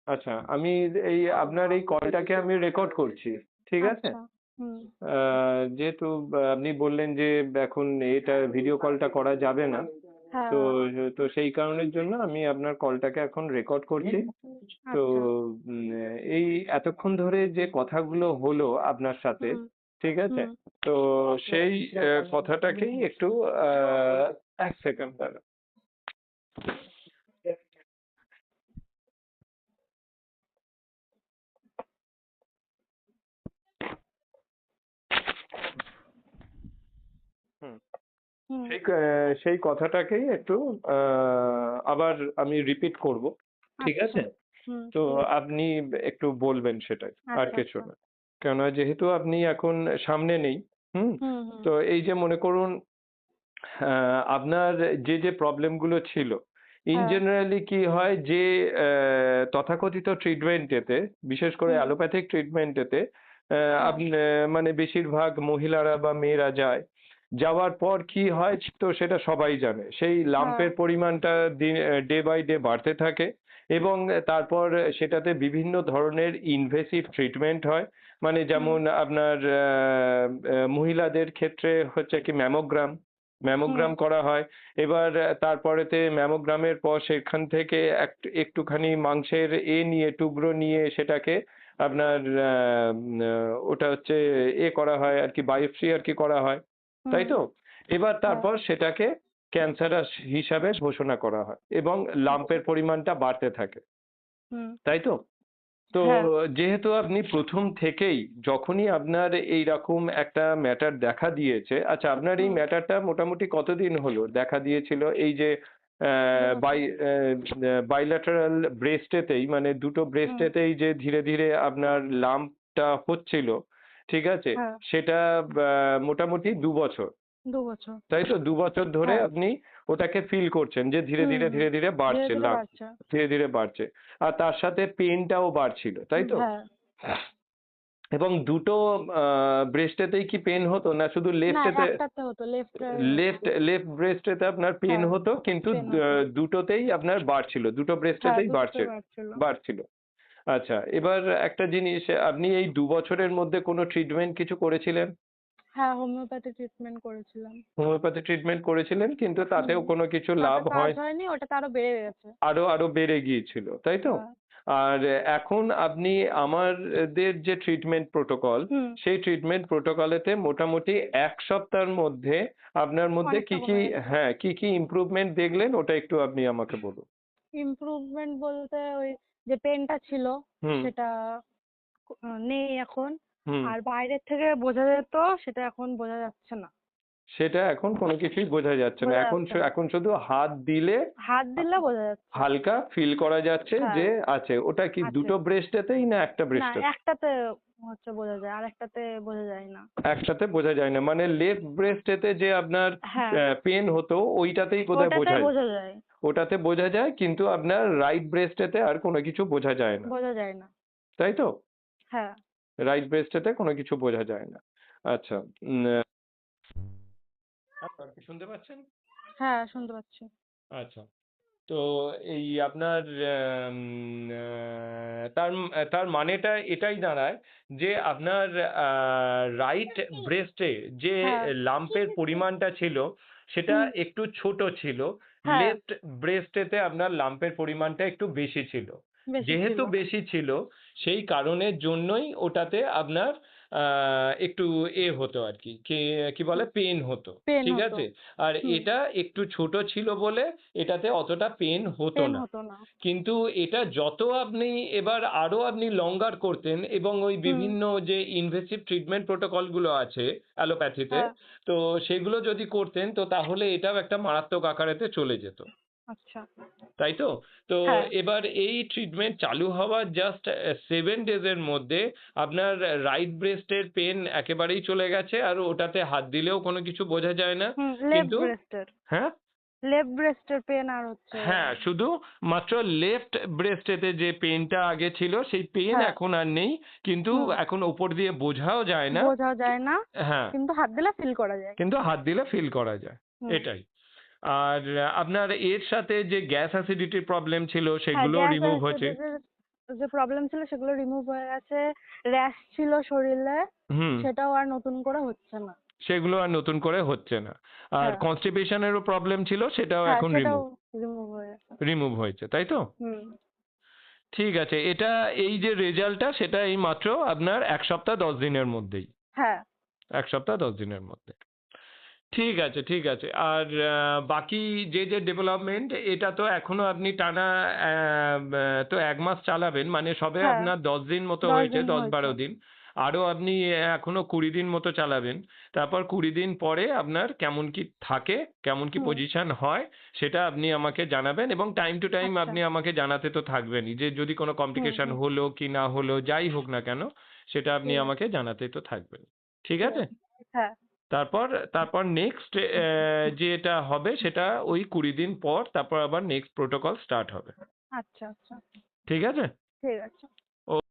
আচ্ছা, আমি এই আপনার এই কলটাকে আমি রেকর্ড করছি, ঠিক আছে? আচ্ছা। হুম। যেহেতু আপনি বললেন যে এখন এটা ভিডিও কলটা করা যাবে না, হ্যাঁ। তো তো সেই কারণের জন্য আমি আপনার কলটাকে এখন রেকর্ড করছি। তো আচ্ছা। উম, এই এতক্ষণ ধরে যে কথাগুলো হলো আপনার সাথে, হুম। ঠিক আছে? হুম। তো সেই কথাটাকেই একটু এক সেকেন্ড দাঁড়া। হুম। হুম। সেই কথাটাকেই একটু আবার আমি রিপিট করব, ঠিক আচ্ছা। আছে? হুম। তো আপনি একটু বলবেন সেটাই, আর আচ্ছা, কিছু আচ্ছা। না। কেননা যেহেতু আপনি এখন সামনে নেই, হুম? হুম, হুম। তো এই যে মনে করুন আপনার যে যে প্রবলেমগুলো ছিল, ইন হ্যাঁ। জেনারেলি কি হয় যে তথাকথিত ট্রিটমেন্টেতে, বিশেষ করে হুম। অ্যালোপ্যাথিক ট্রিটমেন্টেতে হ্যাঁ। আপনি মানে বেশিরভাগ মহিলারা বা মেয়েরা যায়। যাওয়ার পর কি হয় তো সেটা সবাই জানে। সেই হ্যাঁ। লাম্পের পরিমাণটা ডে বাই ডে বাড়তে থাকে এবং তারপর সেটাতে বিভিন্ন ধরনের ইনভেসিভ ট্রিটমেন্ট হয়। মানে হুম। যেমন আপনার মহিলাদের ক্ষেত্রে হচ্ছে কি ম্যামোগ্রাম, হুম। ম্যামোগ্রাম করা হয়। এবার তারপরেতে ম্যামোগ্রামের পর সেখান থেকে একটুখানি মাংসের নিয়ে টুকরো নিয়ে সেটাকে আপনার ওটা হচ্ছে করা হয় আর কি, বায়োপসি আর কি করা হয়, তাই হুম। তো? এবার হ্যাঁ। তারপর সেটাকে ক্যান্সারাস হিসাবে ঘোষণা করা হয় এবং আচ্ছা। লাম্পের পরিমাণটা বাড়তে থাকে, হুম। তাই তো? তো হ্যাঁ। যেহেতু আপনি প্রথম থেকেই যখনই আপনার এইরকম একটা ম্যাটার দেখা দিয়েছে, আচ্ছা আপনার এই হুম। ম্যাটারটা মোটামুটি কতদিন হলো দেখা দিয়েছিল? এই যে 2 বছর। বাইল্যাটারাল ব্রেস্টেতেই, মানে দুটো হুম। ব্রেস্টেতেই যে ধীরে ধীরে আপনার লাম্পটা হচ্ছিল, ঠিক আছে? হ্যাঁ। সেটা মোটামুটি 2 বছর, 2 বছর। তাই তো? 2 বছর ধরে হ্যাঁ। আপনি ওটাকে ফিল করছেন যে ধীরে হুম, ধীরে হুম। ধীরে ধীরে ধীরে, বাড়ছে ধীরে লাম্প, বাড়ছে। ধীরে ধীরে বাড়ছে। আর তার সাথে পেনটাও বাড়ছিল, তাই তো? হ্যাঁ। এবং দুটো ব্রেস্টেতেই কি পেন হতো না শুধু না, লেফটেতে? একটাতে হতো, লেফটেই হতো। লেফট ব্রেস্টেতে আপনার পেন হ্যাঁ, হতো, কিন্তু পেন হতো। দুটোতেই আপনার বাড়ছিল, দুটো হ্যাঁ, ব্রেস্টেতেই দুটোতেই বাড়ছে, বাড়ছিল। বাড়ছিল। আচ্ছা, এবার একটা জিনিস, আপনি এই 2 বছরের মধ্যে কোনো ট্রিটমেন্ট কিছু করেছিলেন? হ্যাঁ, হোমিওপ্যাথি ট্রিটমেন্ট করেছিলাম। হোমিওপ্যাথি ট্রিটমেন্ট করেছিলেন, কিন্তু হুম। তাতেও কোনো কিছু তাতে লাভ কাজ হয়, হয়নি, ওটাতে আরো বেড়ে গেছে। আরো আরো বেড়ে গিয়েছিল, তাই তো? হ্যাঁ। আর এখন আপনি আমাদের যে ট্রিটমেন্ট প্রোটোকল, হুম। সেই ট্রিটমেন্ট প্রোটোকলেতে মোটামুটি 1 সপ্তাহের মধ্যে আপনার মধ্যে অনেকটা কি কি, কমে গেছে। হ্যাঁ, কি কি ইমপ্রুভমেন্ট দেখলেন ওটা একটু আপনি আমাকে বলুন। ইমপ্রুভমেন্ট বলতে ওই যে পেনটা ছিল হুম। সেটা নেই এখন। হুম। আর বাইরের থেকে বোঝা যেত, সেটা এখন বোঝা যাচ্ছে না। সেটা এখন কোনো কিছুই বোঝা যাচ্ছে না, বোঝা এখন যাচ্ছে না। এখন শুধু হাত দিলে হাত দিলে বোঝা যাচ্ছে। হালকা ফিল করা যাচ্ছে হ্যাঁ, যে আছে। ওটা কি আছে। দুটো ব্রেস্টেতেই না একটা না, ব্রেস্টে? একটাতে হচ্ছে বোঝা যায়, আর একটাতে বোঝা যায় না। একসাথে বোঝা যায় না, মানে লেফট ব্রেস্টেতে যে আপনার হ্যাঁ, পেন হতো ওইটাতেই বোধহয় ওটাতে বোঝায়, বোঝা যায়। ওটাতে বোঝা যায়, কিন্তু আপনার রাইট ব্রেস্টেতে আর কোনো কিছু বোঝা যায় না, বোঝা যায় না। তাই তো? হ্যাঁ। রাইট ব্রেস্টেতে কোনো কিছু বোঝা যায় না। আচ্ছা, আপনি কি শুনতে পাচ্ছেন? হ্যাঁ, শুনতে পাচ্ছি। আচ্ছা, তো এই আপনার তার তার মানেটা এটাই দাঁড়ায় যে আপনার রাইট ব্রেস্টে যে হ্যাঁ। লাম্পের পরিমাণটা ছিল সেটা হুম। একটু ছোট ছিল, হ্যাঁ, লেফট ব্রেস্টেতে আপনার লাম্পের পরিমাণটা একটু বেশি ছিল। বেশি ছিল। যেহেতু বেশি ছিল সেই কারণের জন্যই ওটাতে আপনার একটু হতো আর কি, কি বলে, পেন হতো, পেন ঠিক হতো। আছে? আর হুম। এটা একটু ছোট ছিল বলে এটাতে অতটা পেন হতো পেন না। হতো না। কিন্তু এটা যত আপনি এবার আরো আপনি লঙ্গার করতেন এবং ওই হুম। বিভিন্ন যে ইনভেসিভ ট্রিটমেন্ট প্রোটোকল গুলো আছে অ্যালোপ্যাথিতে, হ্যাঁ। তো সেগুলো যদি করতেন তো তাহলে এটাও একটা মারাত্মক আকারেতে চলে যেত, আচ্ছা। তাই তো? তো হ্যাঁ। এবার এই ট্রিটমেন্ট চালু হওয়ার জাস্ট 7 ডেজের মধ্যে আপনার রাইট ব্রেস্টের পেন একেবারেই চলে গেছে, আর ওটাতে হাত দিলেও কোনো কিছু বোঝা যায় না, হুম, লেফট কিন্তু ব্রেস্টের। হ্যাঁ, লেফট ব্রেস্টের পেন আর হচ্ছে। হ্যাঁ, শুধু মাত্র লেফট ব্রেস্টেতে যে পেনটা আগে ছিল সেই পেন হ্যাঁ। এখন আর নেই, কিন্তু হুম। এখন ওপর দিয়ে বোঝাও যায় না। বোঝা যায় না, হ্যাঁ, কিন্তু হাত দিলে ফিল করা যায়। কিন্তু হাত দিলে ফিল করা যায়, হুম। এটাই। আর আপনার এর সাথে যে গ্যাস অ্যাসিডিটির প্রবলেম ছিল হ্যাঁ, সেগুলো গ্যাস রিমুভ হয়েছে? অ্যাসিডিটির যে প্রবলেম ছিল সেগুলো রিমুভ হয়ে গেছে। র্যাশ ছিল শরীরে, হুম। সেটাও আর নতুন করে হচ্ছে না। সেগুলো আর নতুন করে হচ্ছে না। আর হ্যাঁ, কনস্টিপেশনেরও প্রবলেম ছিল, সেটাও হ্যাঁ এখন সেটাও রিমুভ হয়ে গেছে। রিমুভ হয়েছে, তাই তো? হুম। ঠিক আছে, এটা এই যে রেজাল্টটা সেটা এই মাত্র আপনার 1 সপ্তাহ 10 দিনের মধ্যেই। হ্যাঁ। 1 সপ্তাহ 10 দিনের মধ্যে। ঠিক আছে, ঠিক আছে। আর বাকি যে যে ডেভেলপমেন্ট, এটা তো এখনো আপনি টানা তো 1 মাস চালাবেন, মানে সবে হ্যাঁ, আপনার 10 দিন মতো 10 হয়েছে, দিন দশ হয়েছে। 12 দিন। আরো আপনি এখনো 20 দিন মতো চালাবেন। তারপর 20 দিন পরে আপনার কেমন কি থাকে, কেমন কি হুম। পজিশন হয়, সেটা আপনি আমাকে জানাবেন, এবং টাইম টু টাইম আচ্ছা। আপনি আমাকে জানাতে তো থাকবেনই, যে যদি কোনো হুম, কমপ্লিকেশন হুম। হলো কি না হলো, যাই হোক না কেন, সেটা আপনি ঠিক আছে, আমাকে জানাতে তো থাকবেন। ঠিক ঠিক আছে? আছে। হ্যাঁ। তারপর তারপর নেক্সট যেটা হবে সেটা ওই 20 দিন পর তারপর আবার নেক্সট প্রোটোকল স্টার্ট হবে। আচ্ছা, আচ্ছা। ঠিক আছে? ঠিক আছে।